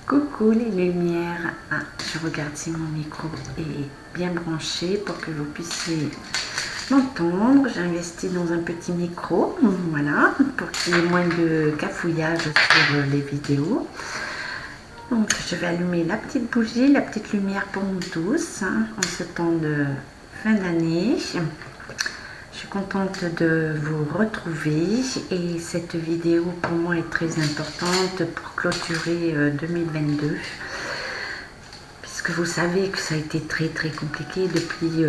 Coucou les lumières. Ah, je regarde si mon micro est bien branché pour que vous puissiez m'entendre. J'ai investi dans un petit micro, voilà, pour qu'il y ait moins de cafouillage sur les vidéos. Donc je vais allumer la petite bougie, la petite lumière pour nous tous, en ce temps de fin d'année. Je suis contente de vous retrouver et cette vidéo pour moi est très importante pour clôturer 2022, puisque vous savez que ça a été très compliqué depuis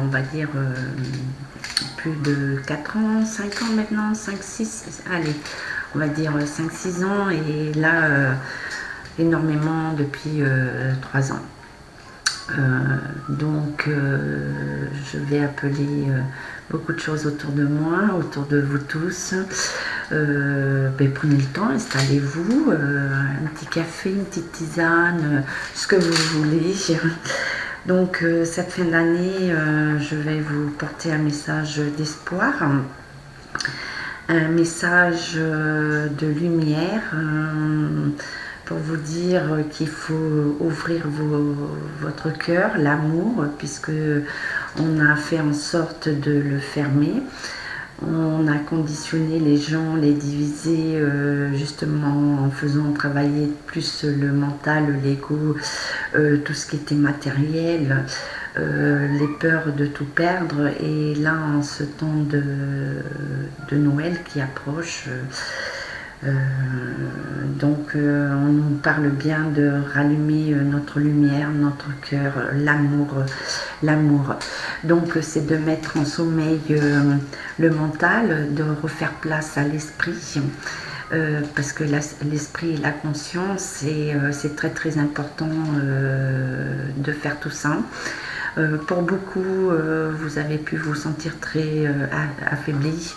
on va dire plus de 4 ans, 5 ans maintenant, 5, 6, allez, on va dire 5-6 ans, et là énormément depuis 3 ans. Donc je vais appeler beaucoup de choses autour de moi, autour de vous tous. Prenez le temps, installez-vous, un petit café, une petite tisane, ce que vous voulez. Donc cette fin d'année, je vais vous porter un message d'espoir, un message de lumière, pour vous dire qu'il faut ouvrir votre cœur, l'amour, puisque on a fait en sorte de le fermer. On a conditionné les gens, les diviser justement en faisant travailler plus le mental, l'ego, tout ce qui était matériel, les peurs de tout perdre. Et là, en ce temps de Noël qui approche, donc on nous parle bien de rallumer notre lumière, notre cœur, l'amour. Donc c'est de mettre en sommeil le mental, de refaire place à l'esprit, parce que l'esprit et la conscience, c'est très important de faire tout ça. Pour beaucoup, vous avez pu vous sentir très affaibli,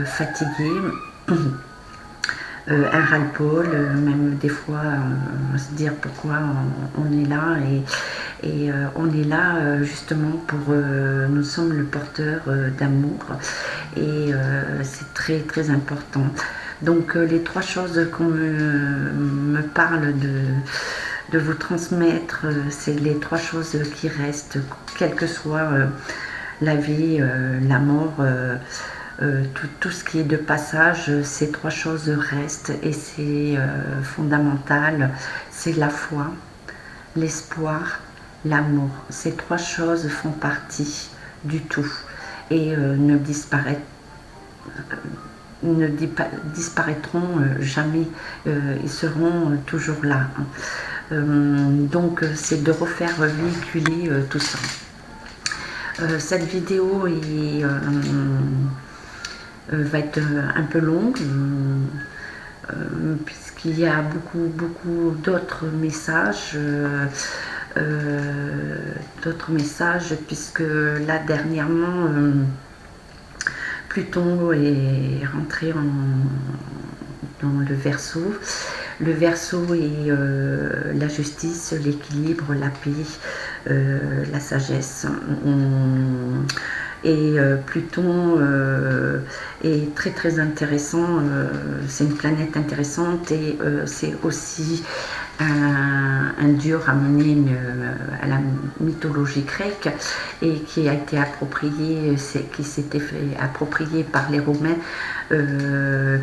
fatigué. Un ras-le-bol, même des fois se dire pourquoi on est là, et on est là justement pour, nous sommes le porteur d'amour, et c'est très important. Donc les trois choses qu'on me parle de vous transmettre, c'est les trois choses qui restent, quelle que soit la vie, la mort, tout ce qui est de passage. Ces trois choses restent, et c'est fondamental. C'est la foi, l'espoir, l'amour. Ces trois choses font partie du tout, et ne disparaîtront jamais. Ils seront toujours là. Donc c'est de refaire véhiculer tout ça. Cette vidéo va être un peu longue, puisqu'il y a beaucoup d'autres messages, puisque là dernièrement Pluton est rentré dans le Verseau. Le Verseau est la justice, l'équilibre, la paix, la sagesse. Et Pluton est très intéressant, c'est une planète intéressante, et c'est aussi un dieu ramené à la mythologie grecque, et qui a été approprié, qui s'était fait approprier par les Romains,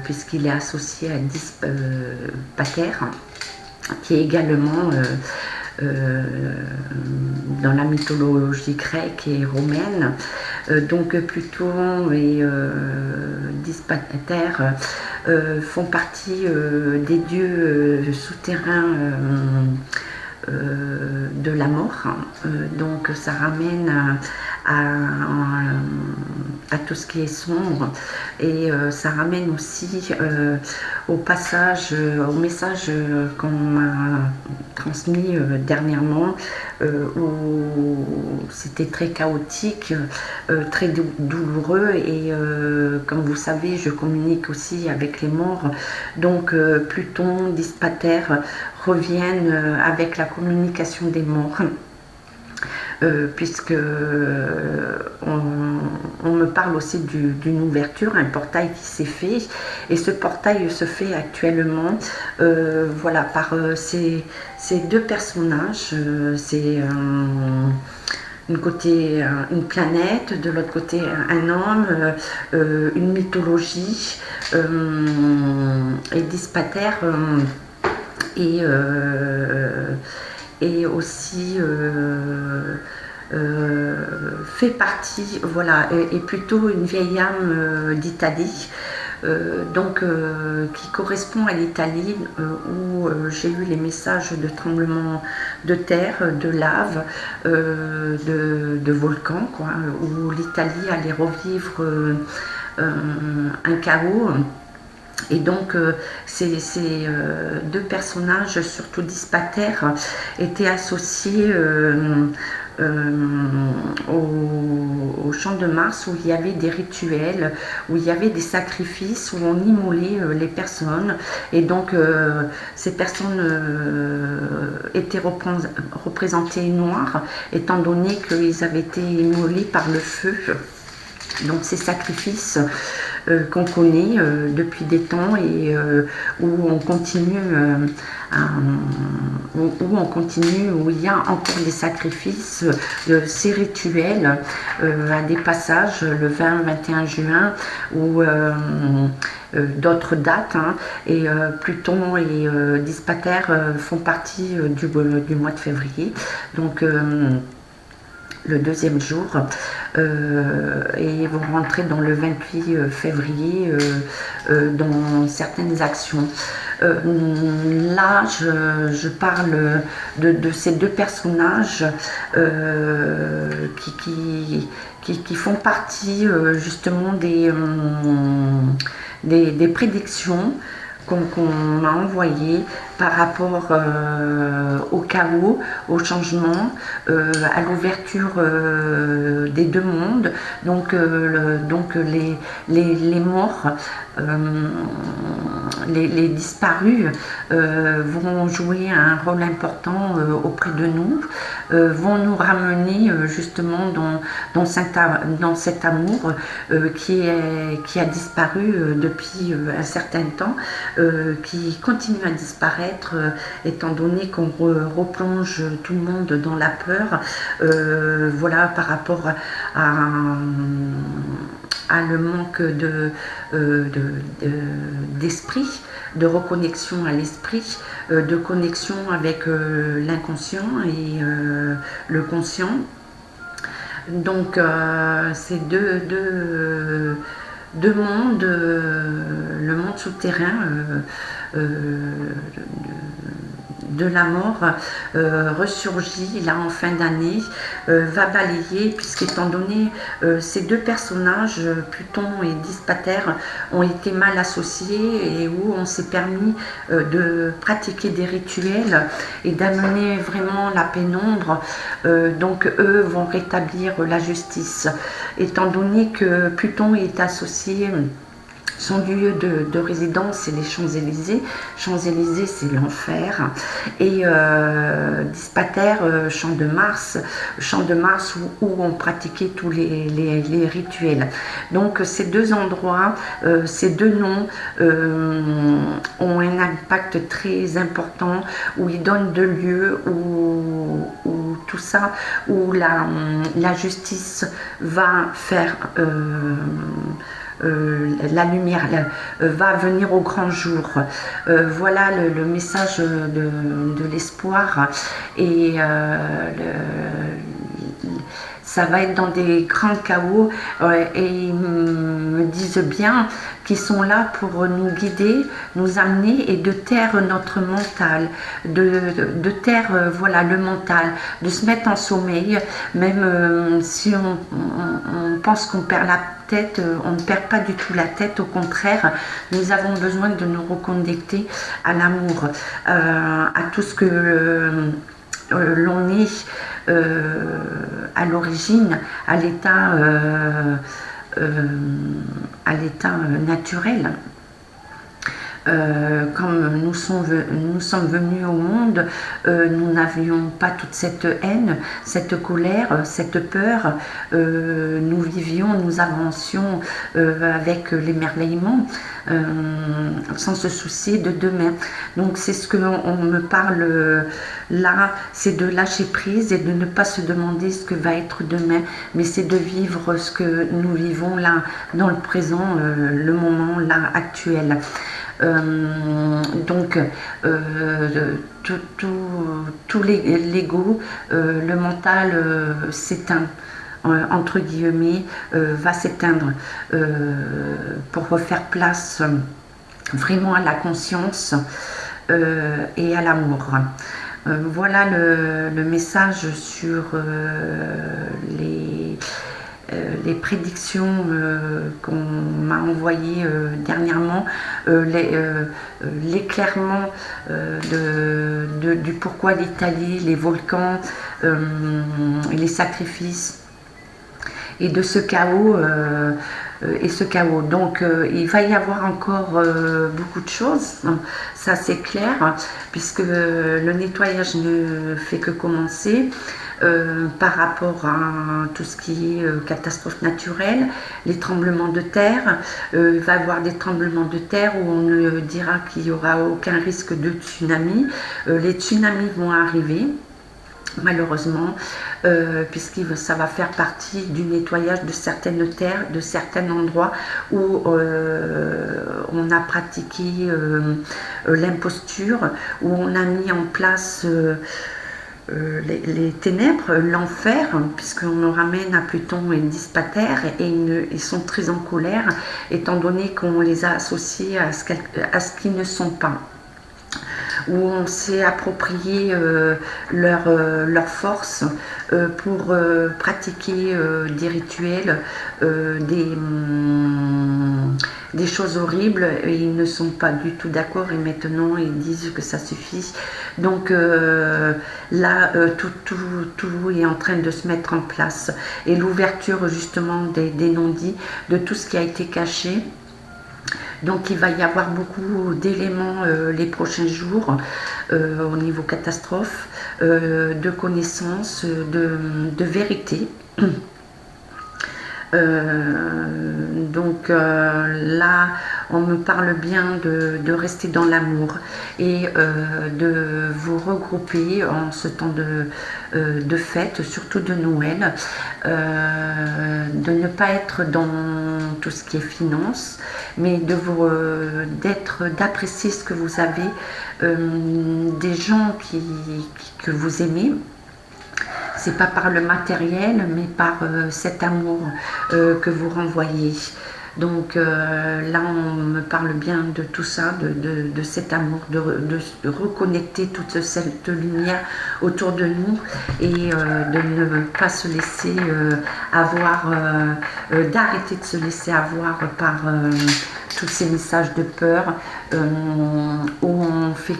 puisqu'il est associé à Dispater, qui est également dans la mythologie grecque et romaine. Donc Pluton et Dispater font partie des dieux souterrains de la mort. Donc ça ramène à tout ce qui est sombre, et ça ramène aussi au passage, au message qu'on m'a transmis dernièrement, où c'était très chaotique, très douloureux, et comme vous savez, je communique aussi avec les morts. Donc Pluton, Dispater reviennent avec la communication des morts. puisque on me parle aussi d'une ouverture, un portail qui s'est fait, et ce portail se fait actuellement voilà, par ces deux personnages. C'est une planète, de l'autre côté un homme, une mythologie, et Dispater et aussi fait partie, voilà, est plutôt une vieille âme d'Italie. Donc qui correspond à l'Italie où j'ai eu les messages de tremblements de terre, de lave, de volcans, quoi, où l'Italie allait revivre un chaos. Et donc ces deux personnages, surtout Dispater, étaient associés au champ de Mars, où il y avait des rituels, où il y avait des sacrifices, où on immolait les personnes. Et donc ces personnes étaient représentées noires, étant donné qu'ils avaient été immolés par le feu. Donc ces sacrifices qu'on connaît depuis des temps, et où on continue où il y a encore des sacrifices, ces rituels à des passages le 20-21 juin, ou d'autres dates, hein, et Pluton et Dispater font partie du mois de février, donc le deuxième jour, et vont rentrer dans le 28 février dans certaines actions. Là, je parle de ces deux personnages qui font partie justement des prédictions qu'on m'a envoyé par rapport au chaos, au changement, à l'ouverture des deux mondes. Donc, les morts, les disparus vont jouer un rôle important auprès de nous, vont nous ramener justement dans cet amour qui a disparu depuis un certain temps, qui continue à disparaître, étant donné qu'on replonge tout le monde dans la peur, voilà, par rapport à le manque d'esprit, de reconnexion à l'esprit, de connexion avec l'inconscient et le conscient. Donc ces deux mondes, le monde souterrain de la mort ressurgit là en fin d'année, va balayer, puisqu'étant donné ces deux personnages, Pluton et Dispater, ont été mal associés, et où on s'est permis de pratiquer des rituels et d'amener vraiment la pénombre, donc eux vont rétablir la justice, étant donné que Pluton est associé. Son lieu de résidence, c'est les Champs-Élysées. Champs-Élysées, c'est l'enfer. Et Dispater, Champ de Mars où on pratiquait tous les rituels. Donc ces deux endroits, ces deux noms ont un impact très important, où ils donnent deux lieux, où tout ça, où la justice va faire... la lumière va venir au grand jour. Voilà le message de l'espoir, et ça va être dans des grands chaos, et ils me disent bien qu'ils sont là pour nous guider, nous amener, et de taire notre mental, de taire voilà, le mental, de se mettre en sommeil, même si on pense qu'on perd la tête, on ne perd pas du tout la tête, au contraire, nous avons besoin de nous reconnecter à l'amour, à tout ce que l'on est à l'origine, à l'état naturel. comme nous sommes venus au monde, nous n'avions pas toute cette haine, cette colère, cette peur. Nous vivions, nous avancions avec l'émerveillement, sans se soucier de demain. Donc c'est ce qu'on me parle là, c'est de lâcher prise et de ne pas se demander ce que va être demain, mais c'est de vivre ce que nous vivons là, dans le présent, le moment là actuel. Donc tout l'ego, le mental s'éteint, entre guillemets, va s'éteindre pour refaire place vraiment à la conscience et à l'amour. Voilà le message sur les prédictions qu'on m'a envoyées dernièrement, l'éclairement du pourquoi l'Italie, les volcans, les sacrifices et de ce chaos. Donc il va y avoir encore beaucoup de choses, ça c'est clair, puisque le nettoyage ne fait que commencer. Par rapport à tout ce qui est catastrophe naturelle, les tremblements de terre. Il va y avoir des tremblements de terre où on ne dira qu'il n'y aura aucun risque de tsunami. Les tsunamis vont arriver, malheureusement, puisque ça va faire partie du nettoyage de certaines terres, de certains endroits où on a pratiqué l'imposture, où on a mis en place les ténèbres, l'enfer, puisqu'on nous ramène à Pluton et Dispater, et ils sont très en colère, étant donné qu'on les a associés à ce qu'ils ne sont pas. Où on s'est approprié leur force pour pratiquer des rituels, des choses horribles, et ils ne sont pas du tout d'accord, et maintenant ils disent que ça suffit. Donc là, tout est en train de se mettre en place, et l'ouverture justement des non-dits, de tout ce qui a été caché. Donc il va y avoir beaucoup d'éléments les prochains jours au niveau catastrophe, de connaissances, de vérité. Donc là, on me parle bien de rester dans l'amour et de vous regrouper en ce temps de fête, surtout de Noël, de ne pas être dans tout ce qui est finance, mais d'apprécier ce que vous avez, des gens que vous aimez. C'est pas par le matériel, mais par cet amour que vous renvoyez. Donc là, on me parle bien de tout ça, de cet amour, de reconnecter toute cette lumière autour de nous, et de ne pas se laisser avoir, d'arrêter de se laisser avoir par tous ces messages de peur, où on fait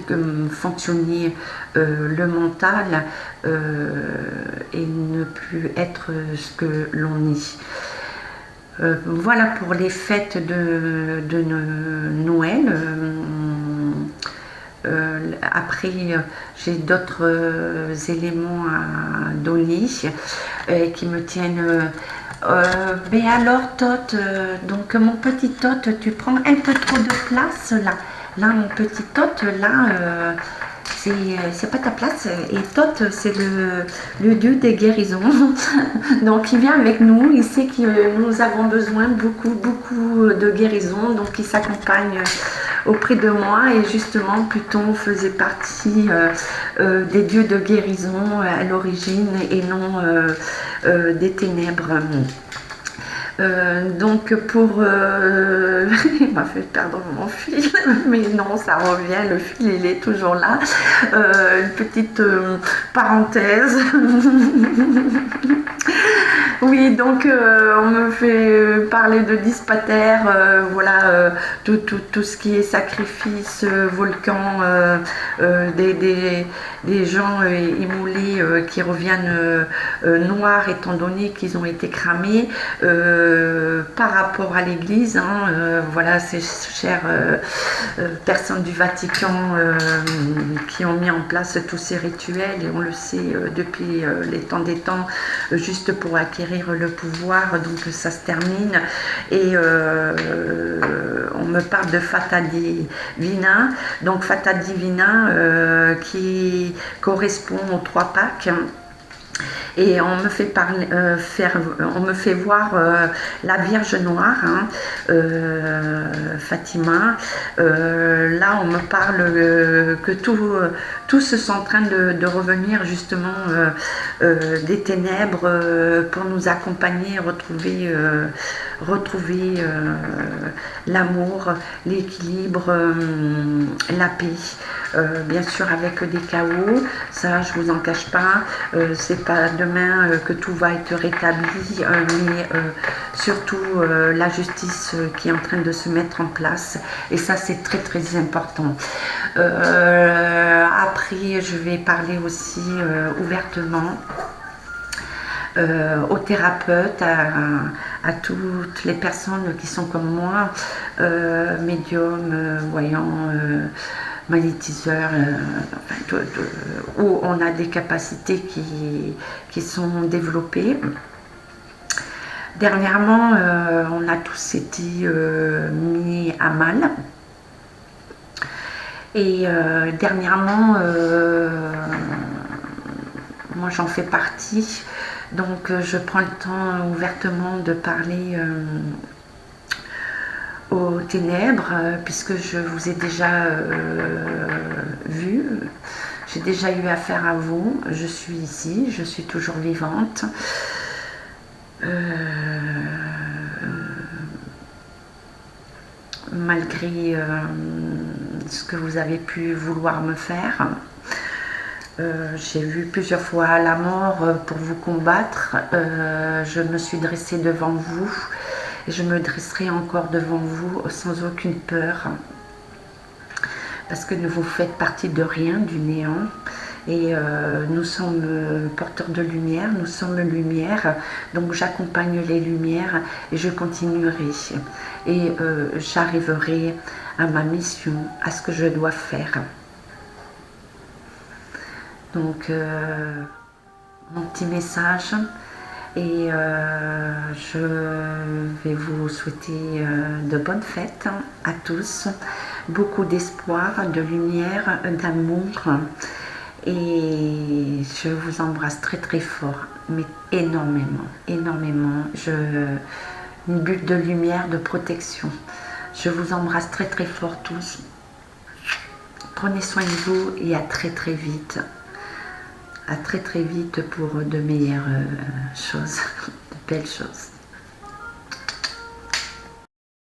fonctionner le mental et ne plus être ce que l'on est. Voilà pour les fêtes de Noël. Après, j'ai d'autres éléments à donner qui me tiennent. Mais alors, Tot, donc mon petit Tot, tu prends un peu trop de place là. Là, mon petit Tot, là, c'est pas ta place. Et Tot, c'est le dieu des guérisons. Donc il vient avec nous, il sait que nous avons besoin beaucoup de guérisons, donc il s'accompagne auprès de moi, et justement Pluton faisait partie des dieux de guérison à l'origine, et non des ténèbres. Donc pour il m'a fait perdre mon fil, mais non, ça revient, le fil il est toujours là. Une petite parenthèse. Oui, donc on me fait parler de Dispater, voilà, tout ce qui est sacrifice, volcan, des gens immolés qui reviennent noirs étant donné qu'ils ont été cramés par rapport à l'Église. Hein, voilà, ces chères personnes du Vatican qui ont mis en place tous ces rituels, et on le sait depuis les temps des temps, juste pour acquérir le pouvoir. Donc ça se termine, et on me parle de Fata Divina. Donc Fata Divina qui correspond aux 3 Pâques. Et on me fait on me fait voir la Vierge Noire, hein, Fatima. Là, on me parle que tous sont en train de revenir justement des ténèbres pour nous accompagner, retrouver l'amour, l'équilibre, la paix. Bien sûr avec des chaos, ça je vous en cache pas, c'est pas demain que tout va être rétabli, mais surtout la justice qui est en train de se mettre en place, et ça c'est très très important. Après je vais parler aussi ouvertement aux thérapeutes, à toutes les personnes qui sont comme moi, médiums, voyants, magnétiseurs, où on a des capacités qui sont développées. Dernièrement, on a tous été mis à mal. Et dernièrement, moi j'en fais partie, donc je prends le temps ouvertement de parler aux ténèbres, puisque je vous ai déjà vu, j'ai déjà eu affaire à vous, je suis ici, je suis toujours vivante. Malgré ce que vous avez pu vouloir me faire, j'ai vu plusieurs fois la mort pour vous combattre. Je me suis dressée devant vous, et je me dresserai encore devant vous sans aucune peur, parce que vous faites partie de rien, du néant, et nous sommes porteurs de lumière, nous sommes lumière, donc j'accompagne les lumières et je continuerai, et j'arriverai à ma mission, à ce que je dois faire. Donc mon petit message, et je vais vous souhaiter de bonnes fêtes à tous, beaucoup d'espoir, de lumière, d'amour, et je vous embrasse très très fort, mais énormément, énormément. Une bulle de lumière, de protection. Je vous embrasse très très fort tous. Prenez soin de vous, et à très très vite. À très très vite pour de meilleures choses, de belles choses.